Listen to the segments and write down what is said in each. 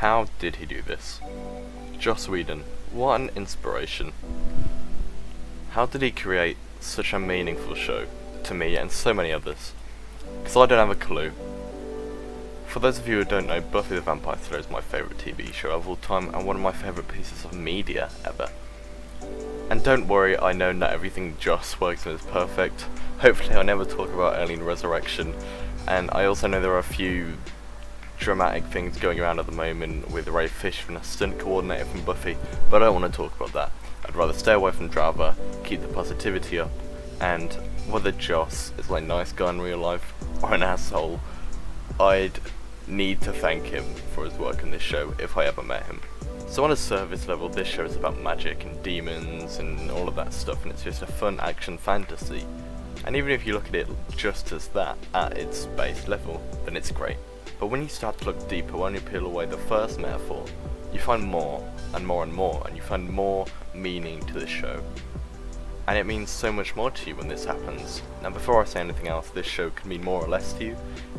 How did he do this? Joss Whedon, what an inspiration. How did he create such a meaningful show to me and so many others? Because I don't have a clue. For those of you who don't know, Buffy the Vampire Slayer is my favourite TV show of all time and one of my favourite pieces of media ever. And don't worry, I know not everything Joss works on is perfect. Hopefully I'll never talk about Alien Resurrection, and I also know there are a few dramatic things going around at the moment with Ray Fishman, a stunt coordinator from Buffy, but I don't want to talk about that. I'd rather stay away from drama, keep the positivity up, and whether Joss is like a nice guy in real life or an asshole, I'd need to thank him for his work in this show if I ever met him. So on a surface level, this show is about magic and demons and all of that stuff, and it's just a fun action fantasy. And even if you look at it just as that, at its base level, then it's great. But when you start to look deeper, when you peel away the first metaphor, you find more and more and more, and you find more meaning to the show. And it means so much more to you when this happens. Now before I say anything else, this show can mean more or less to you.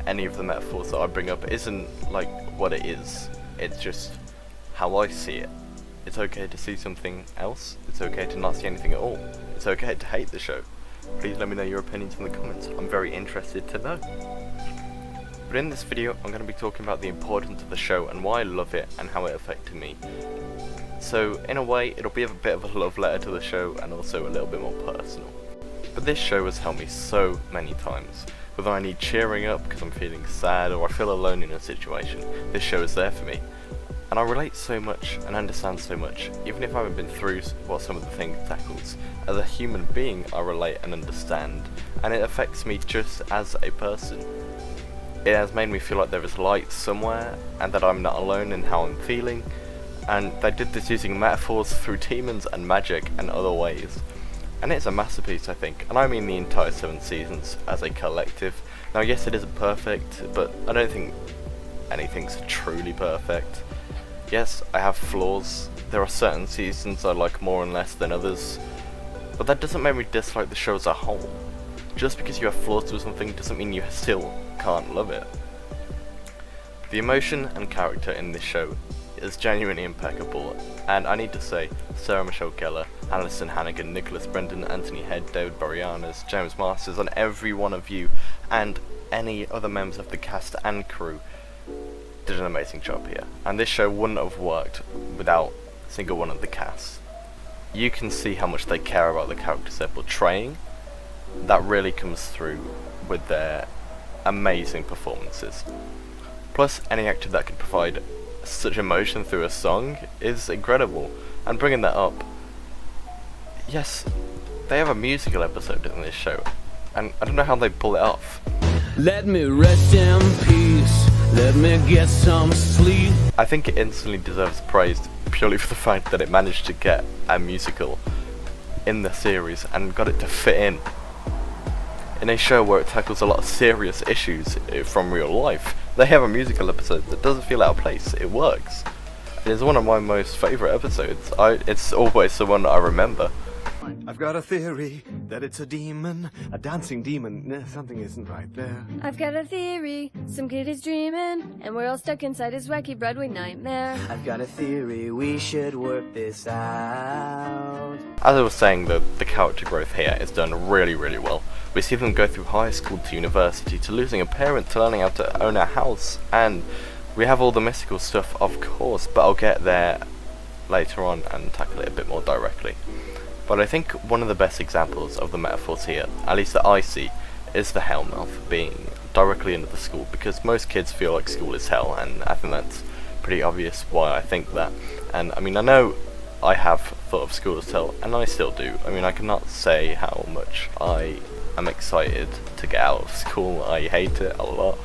Any of the metaphors that I bring up isn't like what it is, it's just how I see it. It's okay to see something else, it's okay to not see anything at all, it's okay to hate the show. Please let me know your opinions in the comments, I'm very interested to know. But in this video I'm going to be talking about the importance of the show and why I love it and how it affected me. So in a way it'll be a bit of a love letter to the show and also a little bit more personal. But this show has helped me so many times. Whether I need cheering up because I'm feeling sad or I feel alone in a situation, this show is there for me. And I relate so much and understand so much, even if I haven't been through what some of the things it tackles. As a human being I relate and understand, and it affects me just as a person. It has made me feel like there is light somewhere, and that I'm not alone in how I'm feeling, and they did this using metaphors through demons and magic and other ways. And it's a masterpiece, I think, and I mean the entire 7 seasons as a collective. Now yes, it isn't perfect, but I don't think anything's truly perfect. Yes, I have flaws, there are certain seasons I like more and less than others, but that doesn't make me dislike the show as a whole. Just because you have flaws to something doesn't mean you still can't love it. The emotion and character in this show is genuinely impeccable, and I need to say, Sarah Michelle Gellar, Alison Hannigan, Nicholas Brendan, Anthony Head, David Boreanaz, James Masters, and every one of you, and any other members of the cast and crew did an amazing job here, and this show wouldn't have worked without a single one of the cast. You can see how much they care about the characters they're portraying. That really comes through with their amazing performances. Plus, any actor that can provide such emotion through a song is incredible. And bringing that up, yes, they have a musical episode in this show, and I don't know how they pull it off. Let me rest in peace, let me get some sleep. I think it instantly deserves praise purely for the fact that it managed to get a musical in the series and got it to fit in a show where it tackles a lot of serious issues from real life. They have a musical episode that doesn't feel out of place, it works. It is one of my most favourite episodes. It's always the one that I remember. I've got a theory that it's a demon, a dancing demon. Nah, something isn't right there. I've got a theory, some kid is dreaming, and we're all stuck inside his wacky Broadway nightmare. I've got a theory, we should work this out. As I was saying, the character growth here is done really, really well. We see them go through high school to university, to losing a parent, to learning how to own a house, and we have all the mystical stuff, of course, but I'll get there later on and tackle it a bit more directly. But I think one of the best examples of the metaphors here, at least that I see, is the Hellmouth being directly into the school, because most kids feel like school is hell, and I think that's pretty obvious why I think that. And I mean, I know I have thought of school as hell, and I still do. I mean, I cannot say how much I am excited to get out of school. I hate it a lot,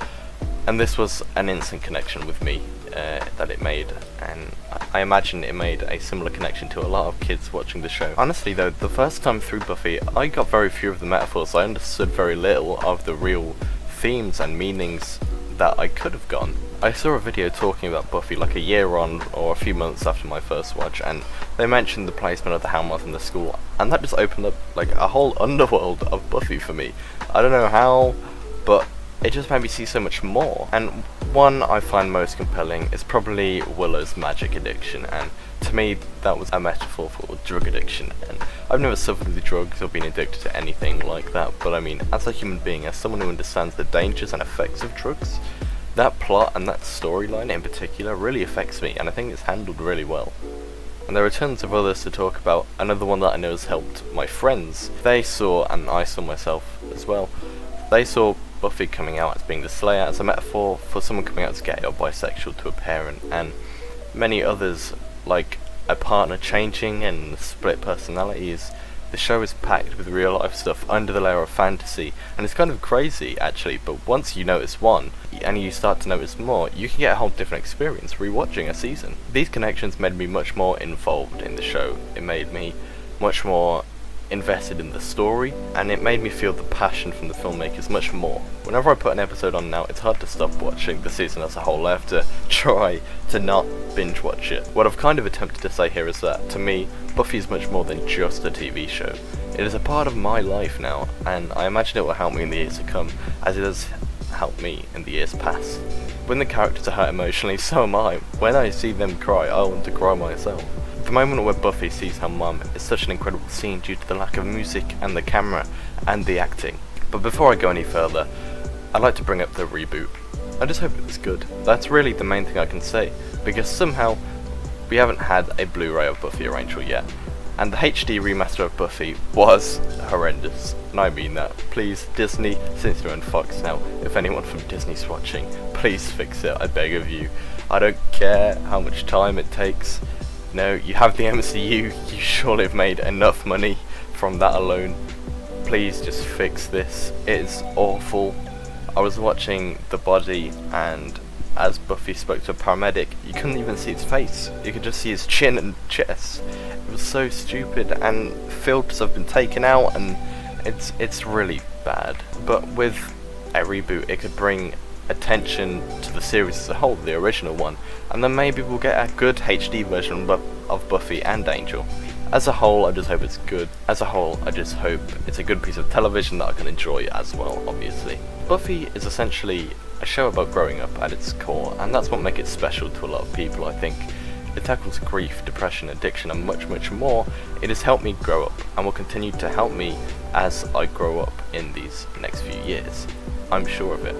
and this was an instant connection with me that it made, and I imagine it made a similar connection to a lot of kids watching the show. Honestly though, the first time through Buffy, I got very few of the metaphors. I understood very little of the real themes and meanings that I could have gotten. I saw a video talking about Buffy like a year on or a few months after my first watch, and they mentioned the placement of the Hellmouth in the school, and that just opened up like a whole underworld of Buffy for me. I don't know how, but it just made me see so much more. And one I find most compelling is probably Willow's magic addiction, and to me that was a metaphor for drug addiction. And I've never suffered with drugs or been addicted to anything like that, but I mean, as a human being, as someone who understands the dangers and effects of drugs, that plot and that storyline in particular really affects me, and I think it's handled really well. And there are tons of others to talk about. Another one that I know has helped my friends, they saw, and I saw myself as well, they saw Buffy coming out as being the Slayer as a metaphor for someone coming out as gay or bisexual to a parent, and many others like a partner changing and split personalities. The show is packed with real life stuff under the layer of fantasy, and it's kind of crazy actually, but once you notice one, and you start to notice more, you can get a whole different experience rewatching a season. These connections made me much more involved in the show, it made me much more invested in the story, and it made me feel the passion from the filmmakers much more. Whenever I put an episode on now, it's hard to stop watching the season as a whole. I have to try to not binge watch it. What I've kind of attempted to say here is that, to me, Buffy is much more than just a TV show. It is a part of my life now, and I imagine it will help me in the years to come, as it has helped me in the years past. When the characters are hurt emotionally, so am I. When I see them cry, I want to cry myself. The moment where Buffy sees her mum is such an incredible scene due to the lack of music and the camera and the acting. But before I go any further, I'd like to bring up the reboot. I just hope it's good. That's really the main thing I can say, because somehow we haven't had a Blu-ray of Buffy or Angel yet, and the HD remaster of Buffy was horrendous, and I mean that. Please, Disney, since you're on Fox now, if anyone from Disney's watching, please fix it, I beg of you. I don't care how much time it takes. No, you have the MCU, you surely have made enough money from that alone. Please just fix this, it is awful. I was watching The Body, and as Buffy spoke to a paramedic, you couldn't even see his face, you could just see his chin and chest. It was so stupid, and filters have been taken out, and it's really bad. But with a reboot, it could bring attention to the series as a whole, the original one, and then maybe we'll get a good HD version of Buffy and Angel. As a whole, I just hope it's good. As a whole, I just hope it's a good piece of television that I can enjoy as well, obviously. Buffy is essentially a show about growing up at its core, and that's what makes it special to a lot of people, I think. It tackles grief, depression, addiction, and much, much more. It has helped me grow up, and will continue to help me as I grow up in these next few years. I'm sure of it.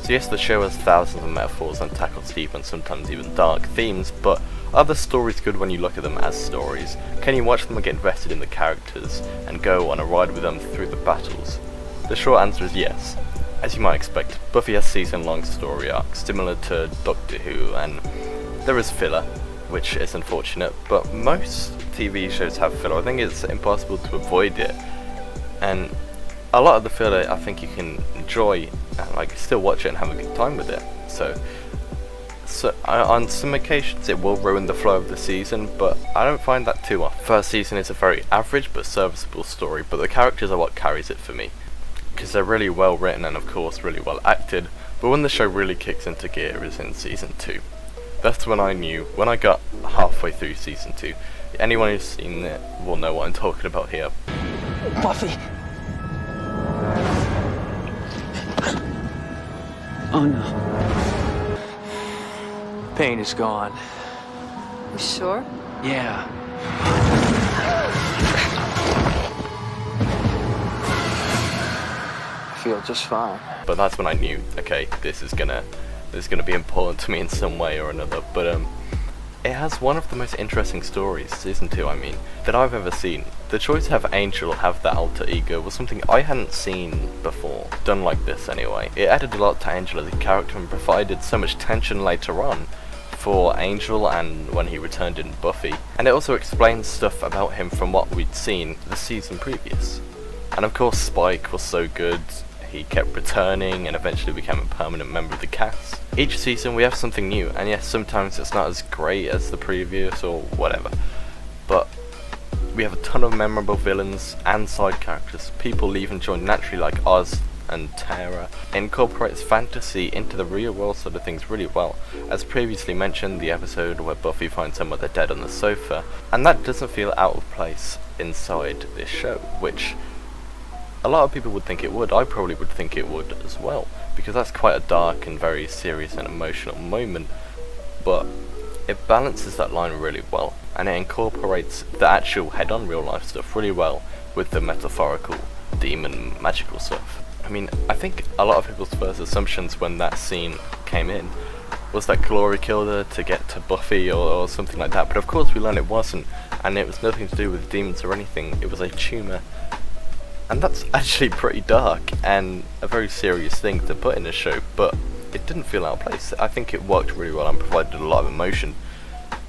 So yes, the show has thousands of metaphors and tackles deep and sometimes even dark themes, but are the stories good when you look at them as stories? Can you watch them and get invested in the characters, and go on a ride with them through the battles? The short answer is yes. As you might expect, Buffy has season-long story arcs, similar to Doctor Who, and there is filler, which is unfortunate, but most TV shows have filler. I think it's impossible to avoid it, and a lot of the filler I think you can enjoy, and like still watch it and have a good time with it. So on some occasions it will ruin the flow of the season, but I don't find that too often. First season is a very average but serviceable story, but the characters are what carries it for me, because they're really well written and of course really well acted. But when the show really kicks into gear is in season 2. That's when I knew, when I got halfway through season 2. Anyone who's seen it will know what I'm talking about here. Buffy! Oh no. Pain is gone. You sure? Yeah. I feel just fine. But that's when I knew, okay, this is gonna be important to me in some way or another. But it has one of the most interesting stories, season 2 I mean, that I've ever seen. The choice to have Angel have that alter ego was something I hadn't seen before, done like this anyway. It added a lot to Angel as a character and provided so much tension later on for Angel and when he returned in Buffy. And it also explains stuff about him from what we'd seen the season previous. And of course Spike was so good, he kept returning and eventually became a permanent member of the cast. Each season we have something new, and yes, sometimes it's not as great as the previous or whatever, but we have a ton of memorable villains and side characters. People leave and join naturally like Oz and Tara. It incorporates fantasy into the real world side of things really well. As previously mentioned, the episode where Buffy finds her mother dead on the sofa, and that doesn't feel out of place inside this show, which a lot of people would think it would. I probably would think it would as well, because that's quite a dark and very serious and emotional moment, but it balances that line really well, and it incorporates the actual head-on real life stuff really well with the metaphorical demon magical stuff. I mean, I think a lot of people's first assumptions when that scene came in was that Glory killed her to get to Buffy or something like that, but of course we learned it wasn't, and it was nothing to do with demons or anything. It was a tumour, and that's actually pretty dark and a very serious thing to put in a show, but it didn't feel out of place. I think it worked really well and provided a lot of emotion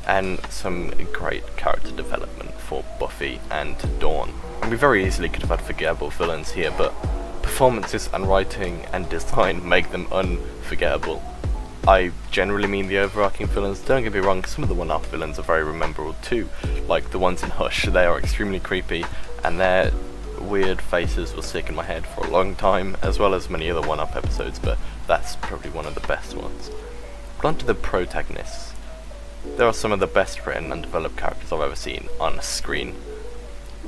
and some great character development for Buffy and Dawn. And we very easily could have had forgettable villains here, but performances and writing and design make them unforgettable. I generally mean the overarching villains. Don't get me wrong, some of the one-off villains are very memorable too, like the ones in Hush. They are extremely creepy, and their weird faces will stick in my head for a long time, as well as many other one-off episodes, but that's probably one of the best ones. But on to the protagonists. There are some of the best written and developed characters I've ever seen on screen.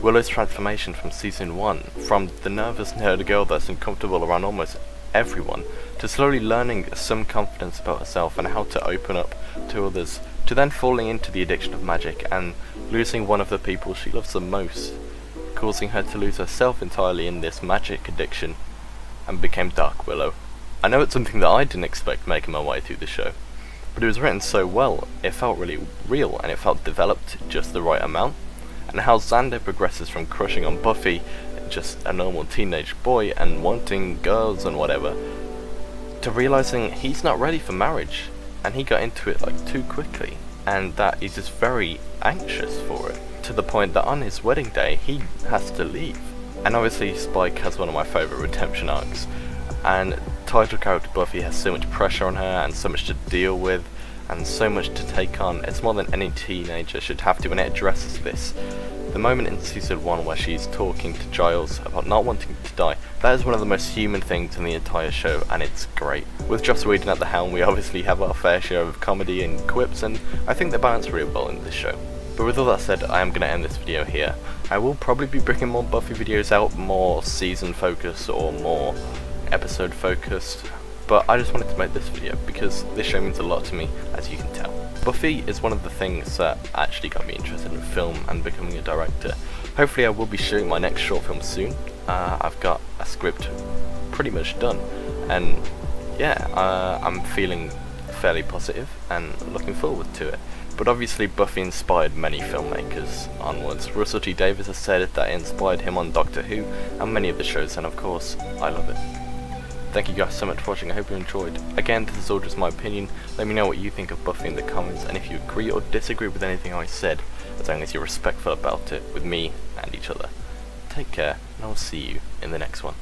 Willow's transformation from season 1, from the nervous nerd girl that's uncomfortable around almost everyone, to slowly learning some confidence about herself and how to open up to others, to then falling into the addiction of magic and losing one of the people she loves the most, causing her to lose herself entirely in this magic addiction, and became Dark Willow. I know it's something that I didn't expect making my way through the show, but it was written so well, it felt really real and it felt developed just the right amount. And how Xander progresses from crushing on Buffy, just a normal teenage boy and wanting girls and whatever, to realizing he's not ready for marriage, and he got into it like too quickly, and that he's just very anxious for it, to the point that on his wedding day he has to leave. And obviously Spike has one of my favourite redemption arcs, and title character Buffy has so much pressure on her and so much to deal with and so much to take on. It's more than any teenager should have to, and it addresses this. The moment in season 1 where she's talking to Giles about not wanting to die, that is one of the most human things in the entire show, and it's great. With Joss Whedon at the helm, we obviously have our fair share of comedy and quips, and I think they balance really well in this show. But with all that said, I am going to end this video here. I will probably be bringing more Buffy videos out, more season focused or more episode focused, but I just wanted to make this video because this show means a lot to me, as you can tell. Buffy is one of the things that actually got me interested in film and becoming a director. Hopefully I will be shooting my next short film soon. I've got a script pretty much done, and yeah, I'm feeling fairly positive and looking forward to it. But obviously Buffy inspired many filmmakers onwards. Russell T Davies has said that it inspired him on Doctor Who and many of the shows, and of course I love it. Thank you guys so much for watching, I hope you enjoyed. Again, this is all just my opinion. Let me know what you think of Buffy in the comments, and if you agree or disagree with anything I said, as long as you're respectful about it with me and each other. Take care, and I'll see you in the next one.